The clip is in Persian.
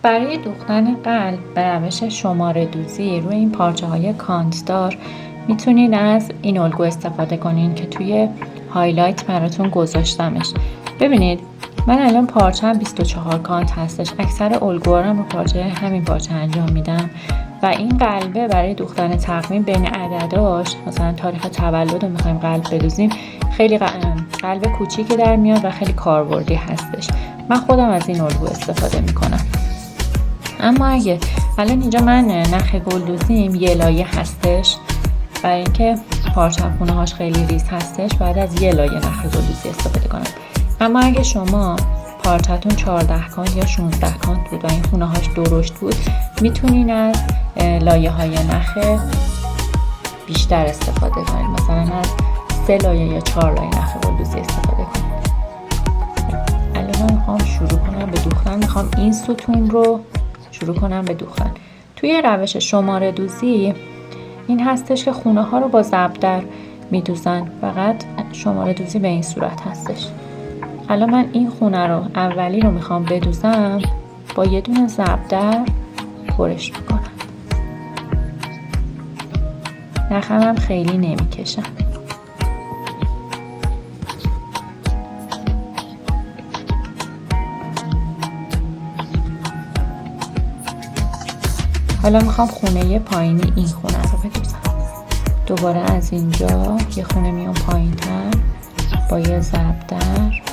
برای دوختن قلب به روش شماره دوزی روی این پارچه های کانتدار میتونید از این الگو استفاده کنین که توی هایلایت براتون گذاشتمش. ببینید من الان پارچه 24 کانت هستش. اکثر الگوهارم رو پارچه همین پارچه انجام میدم و این قلبه برای دوختن تقویم بین عدداش، مثلا تاریخ تولد رو میخوایم قلب بدوزیم، خیلی قلب کوچیکی در میاد و خیلی کاربردی هستش. من خودم از این الگو استفاده میکنم. اما اگه الان اینجا من نخ گل دوزیم یه لایه هستش، برای اینکه پارچه خونه هاش خیلی ریز هستش بعد از یه لایه نخ گل دوزی استفاده کنم. اما اگه شما پارچه‌تون 14 کانت یا 16 کانت بود و این خونه هاش درشت بود، میتونین از لایه های نخ بیشتر استفاده کنید، مثلا از 3 لایه یا 4 لایه نخ گل دوزی استفاده کنید. الان میخوام شروع کنم به دوختن، میخوام این ستون رو شروع کنم به دوختن. توی روش شماره دوزی این هستش که خونه ها رو با زبدر میدوزن، فقط شماره دوزی به این صورت هستش. الان من این خونه رو اولی رو میخوام بدوزم، با یه دونه زبدر پرش میکنم. نخم هم خیلی نمیکشم. حالا میخوام خونه پایینی این خونه رو بدوزم. دوباره از اینجا یه خونه میام پایین تر با یه زبدر